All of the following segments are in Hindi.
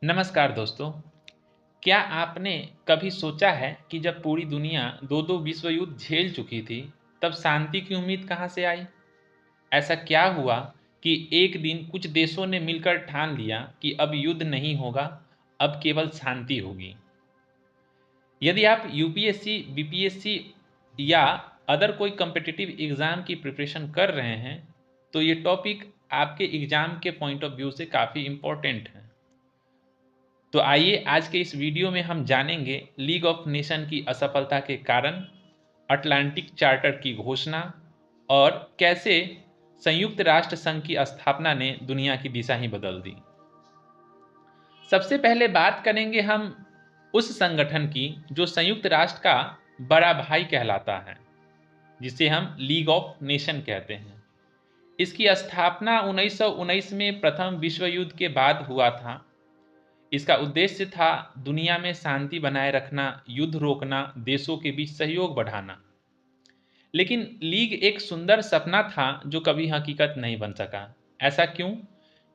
नमस्कार दोस्तों। क्या आपने कभी सोचा है कि जब पूरी दुनिया दो दो विश्व युद्ध झेल चुकी थी, तब शांति की उम्मीद कहाँ से आई? ऐसा क्या हुआ कि एक दिन कुछ देशों ने मिलकर ठान लिया कि अब युद्ध नहीं होगा, अब केवल शांति होगी? यदि आप यूपीएससी, बीपीएससी या अदर कोई कॉम्पिटिटिव एग्ज़ाम की प्रिपरेशन कर रहे हैं, तो ये टॉपिक आपके एग्ज़ाम के पॉइंट ऑफ व्यू से काफ़ी इम्पोर्टेंट है। तो आइए आज के इस वीडियो में हम जानेंगे लीग ऑफ नेशन की असफलता के कारण, अटलांटिक चार्टर की घोषणा और कैसे संयुक्त राष्ट्र संघ की स्थापना ने दुनिया की दिशा ही बदल दी। सबसे पहले बात करेंगे हम उस संगठन की जो संयुक्त राष्ट्र का बड़ा भाई कहलाता है, जिसे हम लीग ऑफ नेशन कहते हैं। इसकी स्थापना 1919 में प्रथम विश्व युद्ध के बाद हुआ था। इसका उद्देश्य था दुनिया में शांति बनाए रखना, युद्ध रोकना, देशों के बीच सहयोग बढ़ाना। लेकिन लीग एक सुंदर सपना था जो कभी हकीकत नहीं बन सका। ऐसा क्यों?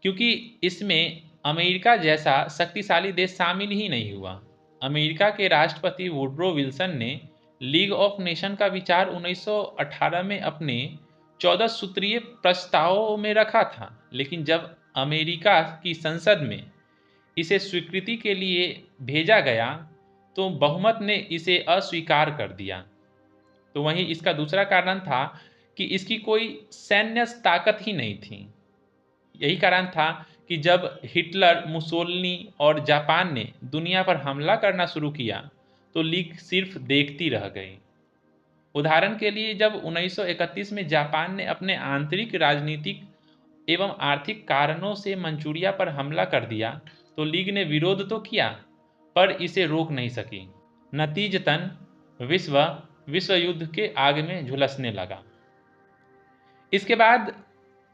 क्योंकि इसमें अमेरिका जैसा शक्तिशाली देश शामिल ही नहीं हुआ। अमेरिका के राष्ट्रपति वुडरो विल्सन ने लीग ऑफ नेशन का विचार 1918 में अपने 14 सूत्रीय प्रस्तावों में रखा था, लेकिन जब अमेरिका की संसद में इसे स्वीकृति के लिए भेजा गया तो बहुमत ने इसे अस्वीकार कर दिया। तो वहीं इसका दूसरा कारण था कि इसकी कोई सैन्य ताकत ही नहीं थी। यही कारण था कि जब हिटलर, मुसोलिनी और जापान ने दुनिया पर हमला करना शुरू किया तो लीग सिर्फ देखती रह गई। उदाहरण के लिए जब 1931 में जापान ने अपने आंतरिक राजनीतिक एवं आर्थिक कारणों से मंचूरिया पर हमला कर दिया तो लीग ने विरोध तो किया, पर इसे रोक नहीं सकी। नतीजतन विश्व विश्व युद्ध के आग में झुलसने लगा। इसके बाद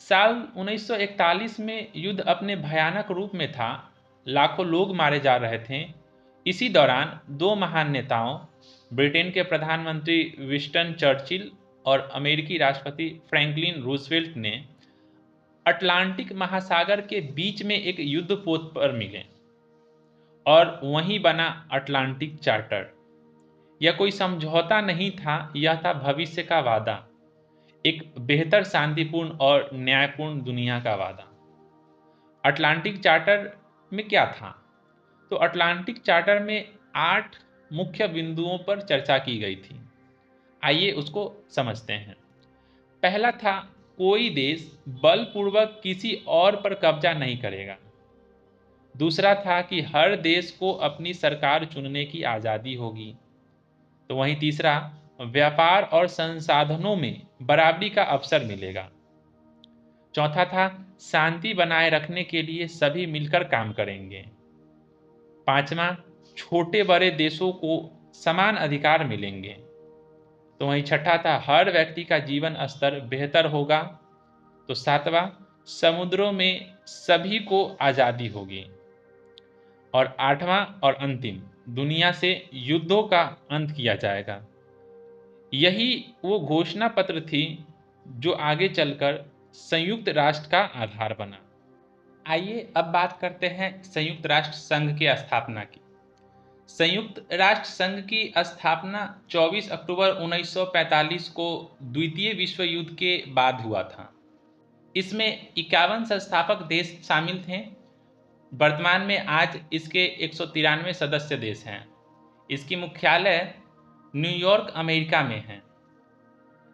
साल 1941 में युद्ध अपने भयानक रूप में था। लाखों लोग मारे जा रहे थे। इसी दौरान दो महान नेताओं, ब्रिटेन के प्रधानमंत्री विंस्टन चर्चिल और अमेरिकी राष्ट्रपति फ्रैंकलिन रूजवेल्ट ने अटलांटिक महासागर के बीच में एक युद्ध पोत पर मिले और वहीं बना अटलांटिक चार्टर। यह कोई समझौता नहीं था, यह था भविष्य का वादा, एक बेहतर, शांतिपूर्ण और न्यायपूर्ण दुनिया का वादा। अटलांटिक चार्टर में क्या था? तो अटलांटिक चार्टर में 8 मुख्य बिंदुओं पर चर्चा की गई थी। आइए उसको समझते हैं। पहला था, कोई देश बलपूर्वक किसी और पर कब्जा नहीं करेगा। दूसरा था कि हर देश को अपनी सरकार चुनने की आज़ादी होगी। तो वहीं तीसरा, व्यापार और संसाधनों में बराबरी का अवसर मिलेगा। चौथा था, शांति बनाए रखने के लिए सभी मिलकर काम करेंगे। पांचवा, छोटे बड़े देशों को समान अधिकार मिलेंगे। तो वहीं छठा था, हर व्यक्ति का जीवन स्तर बेहतर होगा। तो सातवां, समुद्रों में सभी को आज़ादी होगी। और आठवां और अंतिम, दुनिया से युद्धों का अंत किया जाएगा। यही वो घोषणा पत्र थी जो आगे चलकर संयुक्त राष्ट्र का आधार बना। आइए अब बात करते हैं संयुक्त राष्ट्र संघ की स्थापना की। संयुक्त राष्ट्र संघ की स्थापना 24 अक्टूबर 1945 को द्वितीय विश्व युद्ध के बाद हुआ था। इसमें 51 संस्थापक देश शामिल थे। वर्तमान में आज इसके 193 सदस्य देश हैं। इसकी मुख्यालय न्यूयॉर्क, अमेरिका में है।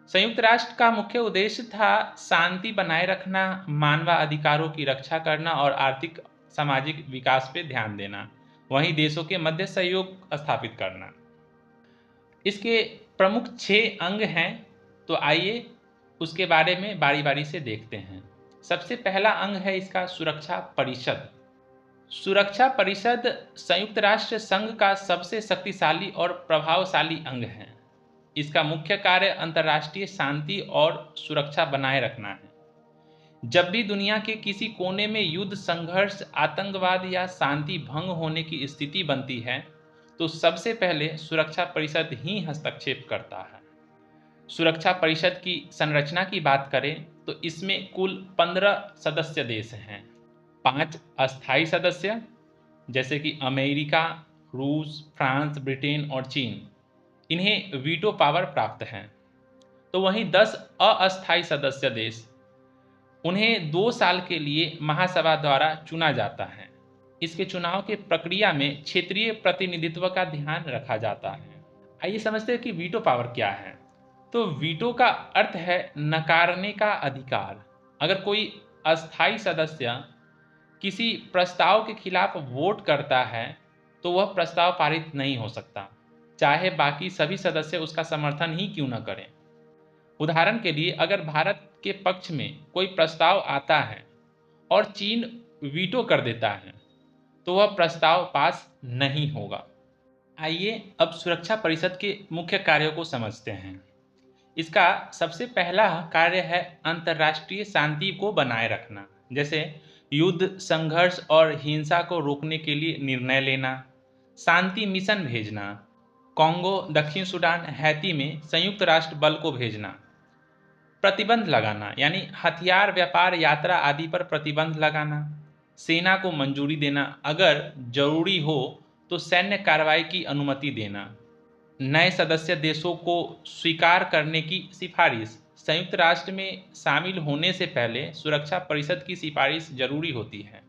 संयुक्त राष्ट्र का मुख्य उद्देश्य था शांति बनाए रखना, मानवाधिकारों की रक्षा करना और आर्थिक सामाजिक विकास पर ध्यान देना, वहीं देशों के मध्य सहयोग स्थापित करना। इसके प्रमुख 6 अंग हैं, तो आइए उसके बारे में बारी बारी से देखते हैं। सबसे पहला अंग है इसका सुरक्षा परिषद। सुरक्षा परिषद संयुक्त राष्ट्र संघ का सबसे शक्तिशाली और प्रभावशाली अंग है। इसका मुख्य कार्य अंतर्राष्ट्रीय शांति और सुरक्षा बनाए रखना है। जब भी दुनिया के किसी कोने में युद्ध, संघर्ष, आतंकवाद या शांति भंग होने की स्थिति बनती है तो सबसे पहले सुरक्षा परिषद ही हस्तक्षेप करता है। सुरक्षा परिषद की संरचना की बात करें तो इसमें कुल 15 सदस्य देश हैं, 5 अस्थायी सदस्य जैसे कि अमेरिका, रूस, फ्रांस, ब्रिटेन और चीन, इन्हें वीटो पावर प्राप्त है। तो वहीं 10 अस्थायी सदस्य देश, उन्हें 2 साल के लिए महासभा द्वारा चुना जाता है। इसके चुनाव के प्रक्रिया में क्षेत्रीय प्रतिनिधित्व का ध्यान रखा जाता है। आइए समझते हैं कि वीटो पावर क्या है। तो वीटो का अर्थ है नकारने का अधिकार। अगर कोई अस्थायी सदस्य किसी प्रस्ताव के खिलाफ वोट करता है तो वह प्रस्ताव पारित नहीं हो सकता, चाहे बाकी सभी सदस्य उसका समर्थन ही क्यों न करें। उदाहरण के लिए, अगर भारत के पक्ष में कोई प्रस्ताव आता है और चीन वीटो कर देता है तो वह प्रस्ताव पास नहीं होगा। आइए अब सुरक्षा परिषद के मुख्य कार्यों को समझते हैं। इसका सबसे पहला कार्य है अंतर्राष्ट्रीय शांति को बनाए रखना, जैसे युद्ध, संघर्ष और हिंसा को रोकने के लिए निर्णय लेना, शांति मिशन भेजना, कॉन्गो, दक्षिण सूडान, हैती में संयुक्त राष्ट्र बल को भेजना, प्रतिबंध लगाना यानी हथियार व्यापार, यात्रा आदि पर प्रतिबंध लगाना, सेना को मंजूरी देना, अगर जरूरी हो तो सैन्य कार्रवाई की अनुमति देना, नए सदस्य देशों को स्वीकार करने की सिफारिश। संयुक्त राष्ट्र में शामिल होने से पहले सुरक्षा परिषद की सिफारिश जरूरी होती है।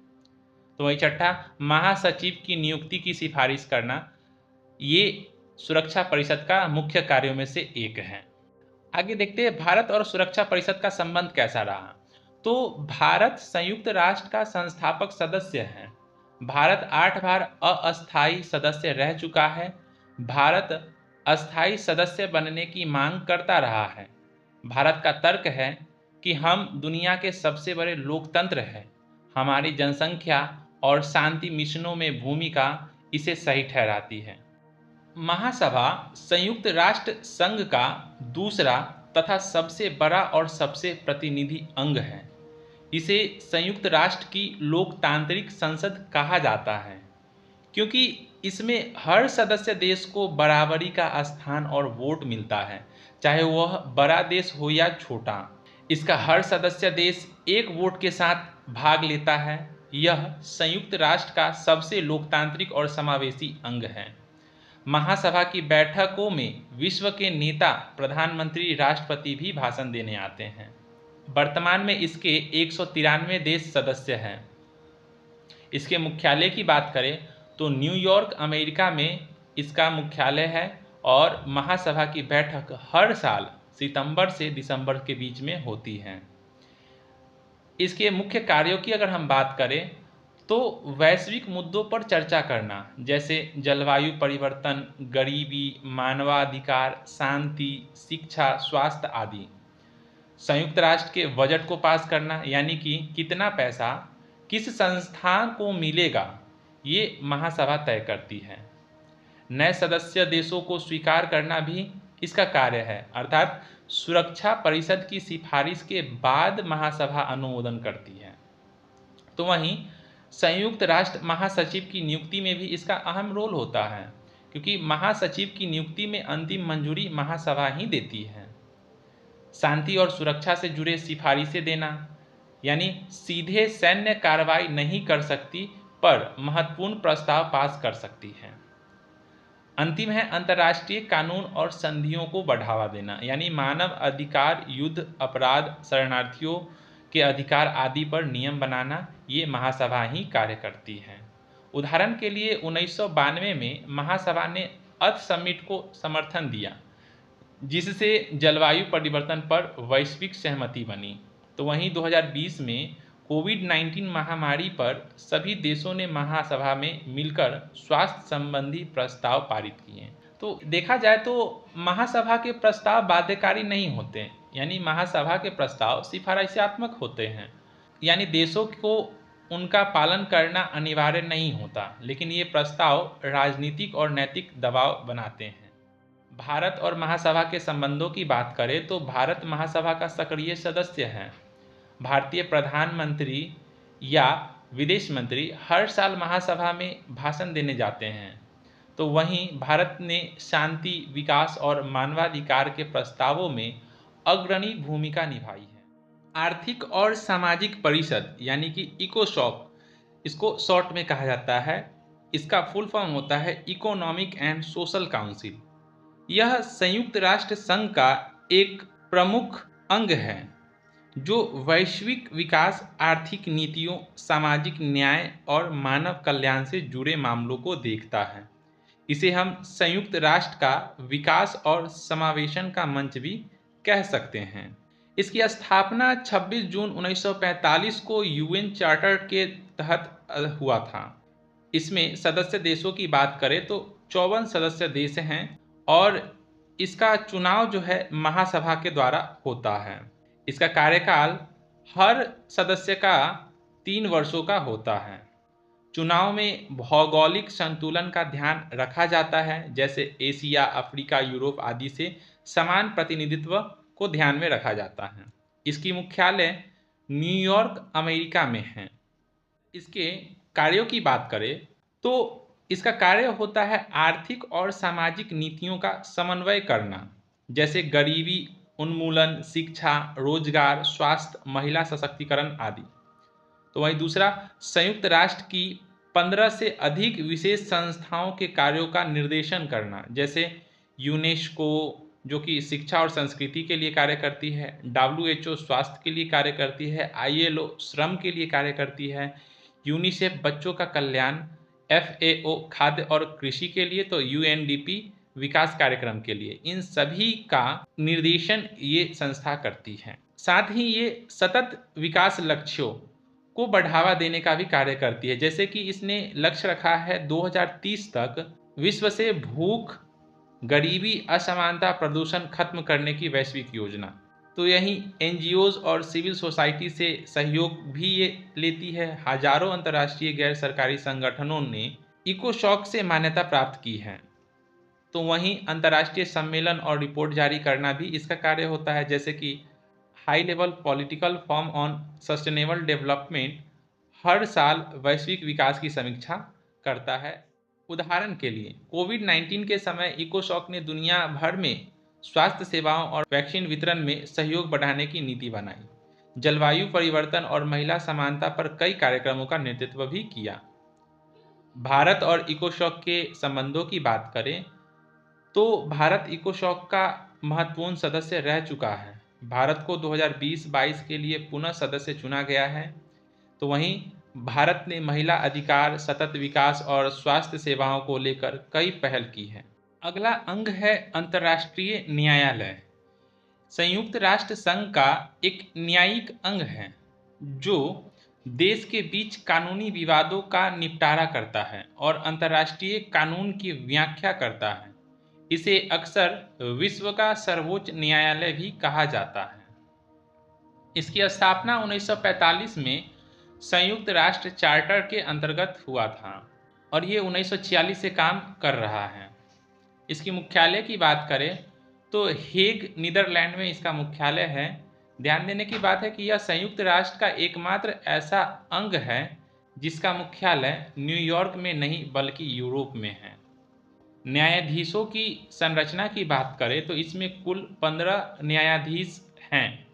तो वही छठा, महासचिव की नियुक्ति की सिफारिश करना, ये सुरक्षा परिषद का मुख्य कार्यों में से एक है। आगे देखते हैं भारत और सुरक्षा परिषद का संबंध कैसा रहा। तो भारत संयुक्त राष्ट्र का संस्थापक सदस्य है। भारत 8 बार अस्थायी सदस्य रह चुका है। भारत अस्थायी सदस्य बनने की मांग करता रहा है। भारत का तर्क है कि हम दुनिया के सबसे बड़े लोकतंत्र हैं। हमारी जनसंख्या और शांति मिशनों में भूमिका इसे सही ठहराती है। महासभा संयुक्त राष्ट्र संघ का दूसरा तथा सबसे बड़ा और सबसे प्रतिनिधि अंग है। इसे संयुक्त राष्ट्र की लोकतांत्रिक संसद कहा जाता है, क्योंकि इसमें हर सदस्य देश को बराबरी का स्थान और वोट मिलता है, चाहे वह बड़ा देश हो या छोटा। इसका हर सदस्य देश एक वोट के साथ भाग लेता है। यह संयुक्त राष्ट्र का सबसे लोकतांत्रिक और समावेशी अंग है। महासभा की बैठकों में विश्व के नेता, प्रधानमंत्री, राष्ट्रपति भी भाषण देने आते हैं। वर्तमान में इसके 193 देश सदस्य हैं। इसके मुख्यालय की बात करें तो न्यूयॉर्क, अमेरिका में इसका मुख्यालय है और महासभा की बैठक हर साल सितंबर से दिसंबर के बीच में होती है। इसके मुख्य कार्यों की अगर हम बात करें तो वैश्विक मुद्दों पर चर्चा करना, जैसे जलवायु परिवर्तन, गरीबी, मानवाधिकार, शांति, शिक्षा, स्वास्थ्य आदि। संयुक्त राष्ट्र के बजट को पास करना, यानी कि कितना पैसा किस संस्थान को मिलेगा, ये महासभा तय करती है। नए सदस्य देशों को स्वीकार करना भी इसका कार्य है, अर्थात सुरक्षा परिषद की सिफारिश के बाद महासभा अनुमोदन करती है। तो वहीं संयुक्त राष्ट्र महासचिव की नियुक्ति में भी इसका अहम रोल होता है, क्योंकि महासचिव की नियुक्ति में अंतिम मंजूरी महासभा ही देती है। शांति और सुरक्षा से जुड़े सिफारिशें देना, यानी सीधे सैन्य कार्रवाई नहीं कर सकती पर महत्वपूर्ण प्रस्ताव पास कर सकती है। अंतिम है अंतर्राष्ट्रीय कानून और संधियों को बढ़ावा देना, यानी मानव अधिकार, युद्ध अपराध, शरणार्थियों के अधिकार आदि पर नियम बनाना, ये महासभा ही कार्य करती है। उदाहरण के लिए 1992 में महासभा ने अर्थ समिट को समर्थन दिया, जिससे जलवायु परिवर्तन पर वैश्विक सहमति बनी। तो वहीं 2020 में कोविड-19 महामारी पर सभी देशों ने महासभा में मिलकर स्वास्थ्य संबंधी प्रस्ताव पारित किए। तो देखा जाए तो महासभा के प्रस्ताव बाध्यकारी नहीं होते, यानी महासभा के प्रस्ताव सिफारिशात्मक होते हैं, यानी देशों को उनका पालन करना अनिवार्य नहीं होता, लेकिन ये प्रस्ताव राजनीतिक और नैतिक दबाव बनाते हैं। भारत और महासभा के संबंधों की बात करें तो भारत महासभा का सक्रिय सदस्य है। भारतीय प्रधानमंत्री या विदेश मंत्री हर साल महासभा में भाषण देने जाते हैं। तो वहीं भारत ने शांति, विकास और मानवाधिकार के प्रस्तावों में अग्रणी भूमिका निभाई है। आर्थिक और सामाजिक परिषद, यानी कि इकोसॉक, इसको शॉर्ट में कहा जाता है, इसका फुल फॉर्म होता है इकोनॉमिक एंड सोशल काउंसिल। यह संयुक्त राष्ट्र संघ का एक प्रमुख अंग है जो वैश्विक विकास, आर्थिक नीतियों, सामाजिक न्याय और मानव कल्याण से जुड़े मामलों को देखता है। इसे हम संयुक्त राष्ट्र का विकास और समावेशन का मंच भी कह सकते हैं। इसकी स्थापना 26 जून 1945 को यूएन चार्टर के तहत हुआ था। इसमें सदस्य देशों की बात करें तो 54 सदस्य देश हैं और इसका चुनाव जो है महासभा के द्वारा होता है। इसका कार्यकाल हर सदस्य का 3 वर्षों का होता है। चुनाव में भौगोलिक संतुलन का ध्यान रखा जाता है, जैसे एशिया, अफ्रीका, यूरोप आदि से समान प्रतिनिधित्व को ध्यान में रखा जाता है। इसकी मुख्यालय न्यूयॉर्क, अमेरिका में है। इसके कार्यों की बात करें तो इसका कार्य होता है आर्थिक और सामाजिक नीतियों का समन्वय करना, जैसे गरीबी उन्मूलन, शिक्षा, रोजगार, स्वास्थ्य, महिला सशक्तिकरण आदि। तो वहीं दूसरा, संयुक्त राष्ट्र की 15 से अधिक विशेष संस्थाओं के कार्यों का निर्देशन करना, जैसे यूनेस्को जो कि शिक्षा और संस्कृति के लिए कार्य करती है, WHO स्वास्थ्य के लिए कार्य करती है, ILO श्रम के लिए कार्य करती है, यूनिसेफ बच्चों का कल्याण, FAO खाद्य और कृषि के लिए, तो UNDP विकास कार्यक्रम के लिए। इन सभी का निर्देशन ये संस्था करती है। साथ ही ये सतत विकास लक्ष्यों को बढ़ावा देने का भी कार्य करती है, जैसे कि इसने लक्ष्य रखा है 2030 तक विश्व से भूख, गरीबी, असमानता, प्रदूषण खत्म करने की वैश्विक योजना। तो यही NGOs और सिविल सोसाइटी से सहयोग भी ये लेती है। हजारों अंतर्राष्ट्रीय गैर सरकारी संगठनों ने इकोसॉक से मान्यता प्राप्त की है। तो वहीं अंतर्राष्ट्रीय सम्मेलन और रिपोर्ट जारी करना भी इसका कार्य होता है, जैसे कि high level political forum on sustainable development हर साल वैश्विक विकास की समीक्षा करता है। उदाहरण के लिए कोविड-19 के समय इकोसॉक ने दुनिया भर में स्वास्थ्य सेवाओं और वैक्सीन वितरण में सहयोग बढ़ाने की नीति बनाई। जलवायु परिवर्तन और महिला समानता पर कई कार्यक्रमों का नेतृत्व भी किया। भारत और इकोसॉक के संबंधों की बात करें तो भारत इकोसॉक का महत्वपूर्ण सदस्य रह चुका है। भारत को 2020-22 के लिए पुनः सदस्य चुना गया है। तो वहीं भारत ने महिला अधिकार, सतत विकास और स्वास्थ्य सेवाओं को लेकर कई पहल की है। अगला अंग है अंतर्राष्ट्रीय न्यायालय। संयुक्त राष्ट्र संघ का एक न्यायिक अंग है जो देश के बीच कानूनी विवादों का निपटारा करता है और अंतर्राष्ट्रीय कानून की व्याख्या करता है। इसे अक्सर विश्व का सर्वोच्च न्यायालय भी कहा जाता है। इसकी स्थापना 1945 में संयुक्त राष्ट्र चार्टर के अंतर्गत हुआ था और ये 1946 से काम कर रहा है। इसकी मुख्यालय की बात करें तो हेग, नीदरलैंड में इसका मुख्यालय है। ध्यान देने की बात है कि यह संयुक्त राष्ट्र का एकमात्र ऐसा अंग है जिसका मुख्यालय न्यूयॉर्क में नहीं बल्कि यूरोप में है। न्यायाधीशों की संरचना की बात करें तो इसमें कुल 15 न्यायाधीश हैं।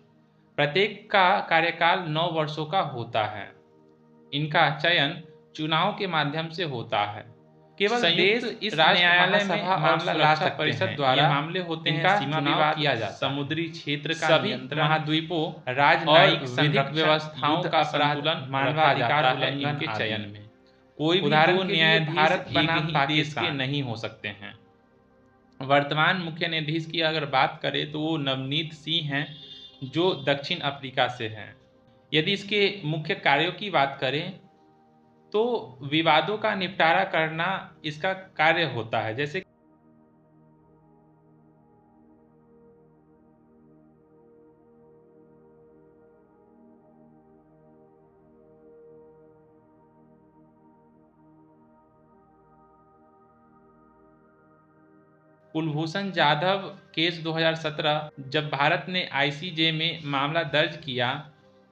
प्रत्येक का कार्यकाल 9 वर्षों का होता है। इनका चयन चुनाव के माध्यम से होता है। केवल देश इस न्यायालय में मामला ला सकते परिषद द्वारा मामले होते हैं। सीमा विवाद किया जाता है। समुद्री क्षेत्र का नियंत्रण, महाद्वीपों, राजनयिक विधिक व्यवस्थाओं का संतुलन, मानवाधिकार उल्लंघन के चयन में कोई भी दो न्यायाधीश भारत बनाम देश के नहीं हो सकते हैं। वर्तमान मुख्य न्यायाधीश की अगर बात करें तो वो नवनीत सिंह हैं जो दक्षिण अफ्रीका से हैं। यदि इसके मुख्य कार्यों की बात करें तो विवादों का निपटारा करना इसका कार्य होता है, जैसे कुलभूषण जाधव केस 2017, जब भारत ने ICJ में मामला दर्ज किया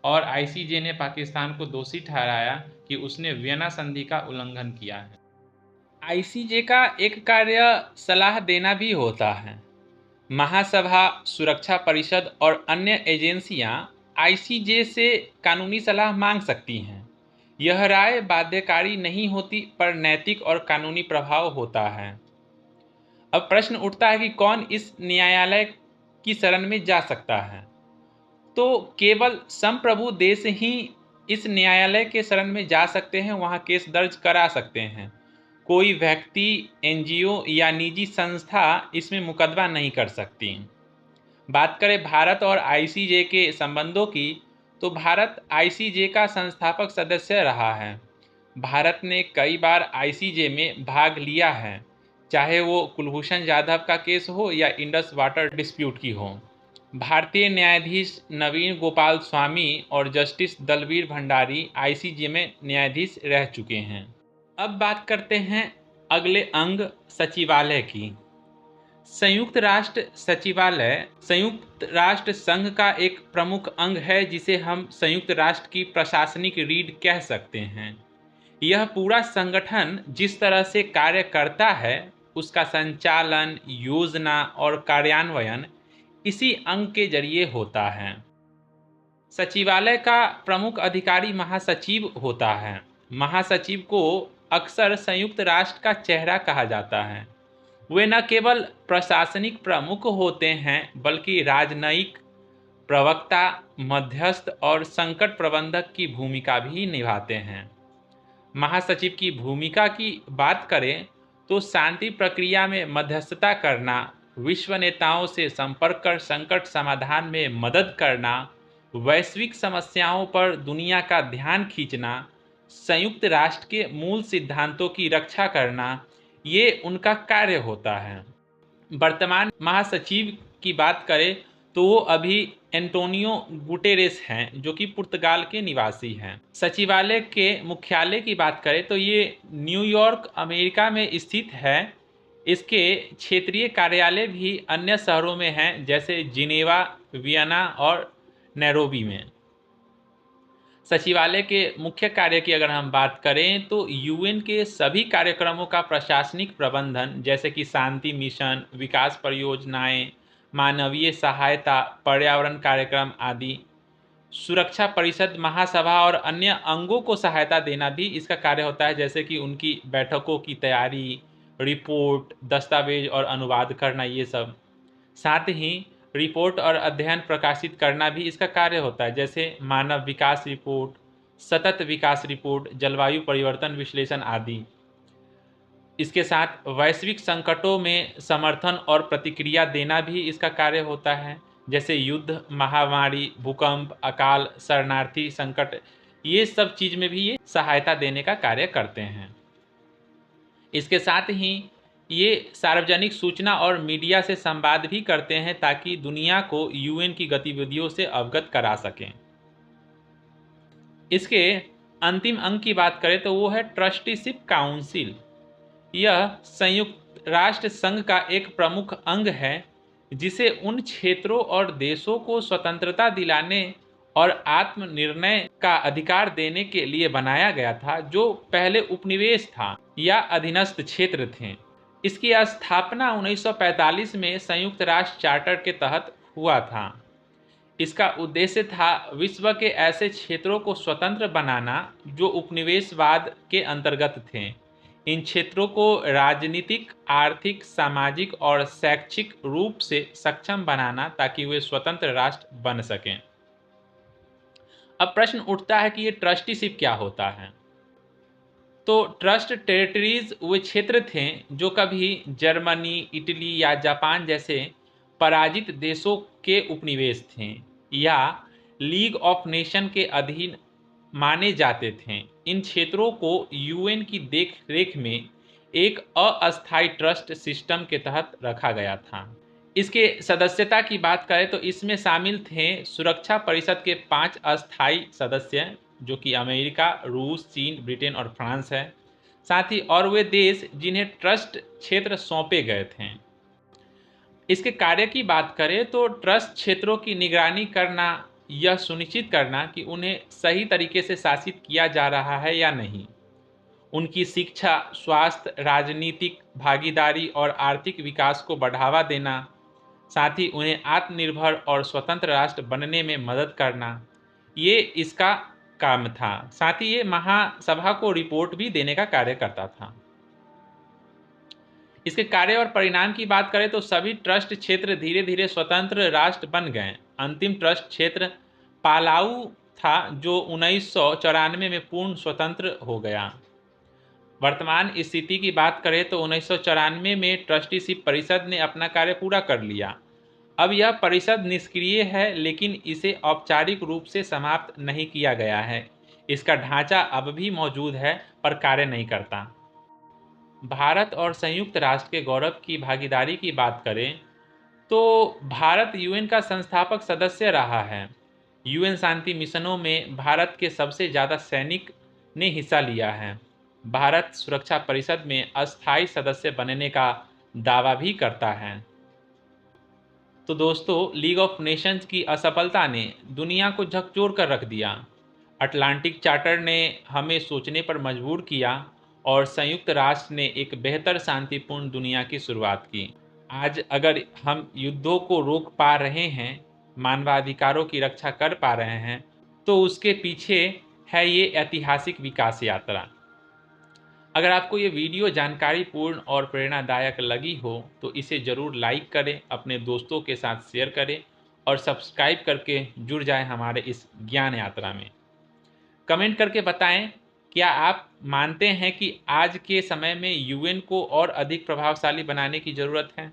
और ICJ ने पाकिस्तान को दोषी ठहराया कि उसने वियना संधि का उल्लंघन किया है। ICJ का एक कार्य सलाह देना भी होता है। महासभा, सुरक्षा परिषद और अन्य एजेंसियां ICJ से कानूनी सलाह मांग सकती हैं। यह राय बाध्यकारी नहीं होती पर नैतिक और कानूनी प्रभाव होता है। अब प्रश्न उठता है कि कौन इस न्यायालय की शरण में जा सकता है। तो केवल संप्रभु देश ही इस न्यायालय के शरण में जा सकते हैं, वहां केस दर्ज करा सकते हैं। कोई व्यक्ति, एनजीओ या निजी संस्था इसमें मुकदमा नहीं कर सकती। बात करें भारत और आईसीजे के संबंधों की, तो भारत आईसीजे का संस्थापक सदस्य रहा है। भारत ने कई बार आईसीजे में भाग लिया है, चाहे वो कुलभूषण जाधव का केस हो या इंडस वाटर डिस्प्यूट की हो। भारतीय न्यायाधीश नवीन गोपाल स्वामी और जस्टिस दलवीर भंडारी आईसीजे में न्यायाधीश रह चुके हैं। अब बात करते हैं अगले अंग सचिवालय की। संयुक्त राष्ट्र सचिवालय संयुक्त राष्ट्र संघ का एक प्रमुख अंग है, जिसे हम संयुक्त राष्ट्र की प्रशासनिक रीढ़ कह सकते हैं। यह पूरा संगठन जिस तरह से कार्य करता है, उसका संचालन, योजना और कार्यान्वयन इसी अंग के जरिए होता है। सचिवालय का प्रमुख अधिकारी महासचिव होता है। महासचिव को अक्सर संयुक्त राष्ट्र का चेहरा कहा जाता है। वे न केवल प्रशासनिक प्रमुख होते हैं, बल्कि राजनयिक प्रवक्ता, मध्यस्थ और संकट प्रबंधक की भूमिका भी निभाते हैं। महासचिव की भूमिका की बात करें तो शांति प्रक्रिया में मध्यस्थता करना, विश्व नेताओं से संपर्क कर संकट समाधान में मदद करना, वैश्विक समस्याओं पर दुनिया का ध्यान खींचना, संयुक्त राष्ट्र के मूल सिद्धांतों की रक्षा करना, ये उनका कार्य होता है। वर्तमान महासचिव की बात करें तो वो अभी एंटोनियो गुटेरेस हैं, जो कि पुर्तगाल के निवासी हैं। सचिवालय के मुख्यालय की बात करें तो ये न्यूयॉर्क, अमेरिका में स्थित है। इसके क्षेत्रीय कार्यालय भी अन्य शहरों में हैं, जैसे जिनेवा, वियना और नैरोबी में। सचिवालय के मुख्य कार्य की अगर हम बात करें तो यूएन के सभी कार्यक्रमों का प्रशासनिक प्रबंधन, जैसे कि शांति मिशन, विकास परियोजनाएं, मानवीय सहायता, पर्यावरण कार्यक्रम आदि, सुरक्षा परिषद, महासभा और अन्य अंगों को सहायता देना भी इसका कार्य होता है, जैसे कि उनकी बैठकों की तैयारी, रिपोर्ट, दस्तावेज और अनुवाद करना, ये सब। साथ ही रिपोर्ट और अध्ययन प्रकाशित करना भी इसका कार्य होता है, जैसे मानव विकास रिपोर्ट, सतत विकास रिपोर्ट, जलवायु परिवर्तन विश्लेषण आदि। इसके साथ वैश्विक संकटों में समर्थन और प्रतिक्रिया देना भी इसका कार्य होता है, जैसे युद्ध, महामारी, भूकंप, अकाल, शरणार्थी संकट, ये सब चीज़ में भी ये सहायता देने का कार्य करते हैं। इसके साथ ही ये सार्वजनिक सूचना और मीडिया से संवाद भी करते हैं, ताकि दुनिया को यूएन की गतिविधियों से अवगत करा सकें। इसके अंतिम अंग की बात करें तो वो है ट्रस्टीशिप काउंसिल। यह संयुक्त राष्ट्र संघ का एक प्रमुख अंग है, जिसे उन क्षेत्रों और देशों को स्वतंत्रता दिलाने और आत्मनिर्णय का अधिकार देने के लिए बनाया गया था, जो पहले उपनिवेश था या अधीनस्थ क्षेत्र थे। इसकी स्थापना 1945 में संयुक्त राष्ट्र चार्टर के तहत हुआ था। इसका उद्देश्य था विश्व के ऐसे क्षेत्रों को स्वतंत्र बनाना जो उपनिवेशवाद के अंतर्गत थे। इन क्षेत्रों को राजनीतिक, आर्थिक, सामाजिक और शैक्षिक रूप से सक्षम बनाना, ताकि वे स्वतंत्र राष्ट्र बन सकें। अब प्रश्न उठता है कि ये ट्रस्टीशिप क्या होता है। तो ट्रस्ट टेरिटरीज वे क्षेत्र थे जो कभी जर्मनी, इटली या जापान जैसे पराजित देशों के उपनिवेश थे या लीग ऑफ नेशन के अधीन माने जाते थे। इन क्षेत्रों को यूएन की देखरेख में एक अस्थायी ट्रस्ट सिस्टम के तहत रखा गया था। इसके सदस्यता की बात करें तो इसमें शामिल थे सुरक्षा परिषद के 5 अस्थायी सदस्य, जो कि अमेरिका, रूस, चीन, ब्रिटेन और फ्रांस है। साथ ही और वे देश जिन्हें ट्रस्ट क्षेत्र सौंपे गए थे। इसके कार्य की बात करें तो ट्रस्ट क्षेत्रों की निगरानी करना, यह सुनिश्चित करना कि उन्हें सही तरीके से शासित किया जा रहा है या नहीं, उनकी शिक्षा, स्वास्थ्य, राजनीतिक भागीदारी और आर्थिक विकास को बढ़ावा देना, साथ ही उन्हें आत्मनिर्भर और स्वतंत्र राष्ट्र बनने में मदद करना, ये इसका काम था। साथ ही ये महासभा को रिपोर्ट भी देने का कार्य करता था। इसके कार्य और परिणाम की बात करें तो सभी ट्रस्ट क्षेत्र धीरे धीरे स्वतंत्र राष्ट्र बन गए। अंतिम ट्रस्ट क्षेत्र पालाऊ था, जो 1994 में पूर्ण स्वतंत्र हो गया। वर्तमान स्थिति की बात करें तो 1994 में ट्रस्टीशिप परिषद ने अपना कार्य पूरा कर लिया। अब यह परिषद निष्क्रिय है, लेकिन इसे औपचारिक रूप से समाप्त नहीं किया गया है। इसका ढांचा अब भी मौजूद है पर कार्य नहीं करता। भारत और संयुक्त राष्ट्र के गौरव की भागीदारी की बात करें तो भारत यूएन का संस्थापक सदस्य रहा है। यूएन शांति मिशनों में भारत के सबसे ज़्यादा सैनिक ने हिस्सा लिया है। भारत सुरक्षा परिषद में अस्थायी सदस्य बनने का दावा भी करता है। तो दोस्तों, लीग ऑफ नेशंस की असफलता ने दुनिया को झकझोर कर रख दिया। अटलांटिक चार्टर ने हमें सोचने पर मजबूर किया और संयुक्त राष्ट्र ने एक बेहतर शांतिपूर्ण दुनिया की शुरुआत की। आज अगर हम युद्धों को रोक पा रहे हैं, मानवाधिकारों की रक्षा कर पा रहे हैं, तो उसके पीछे है ये ऐतिहासिक विकास यात्रा। अगर आपको ये वीडियो जानकारीपूर्ण और प्रेरणादायक लगी हो तो इसे ज़रूर लाइक करें, अपने दोस्तों के साथ शेयर करें और सब्सक्राइब करके जुड़ जाएं हमारे इस ज्ञान यात्रा में। कमेंट करके बताएं, क्या आप मानते हैं कि आज के समय में यूएन को और अधिक प्रभावशाली बनाने की ज़रूरत है?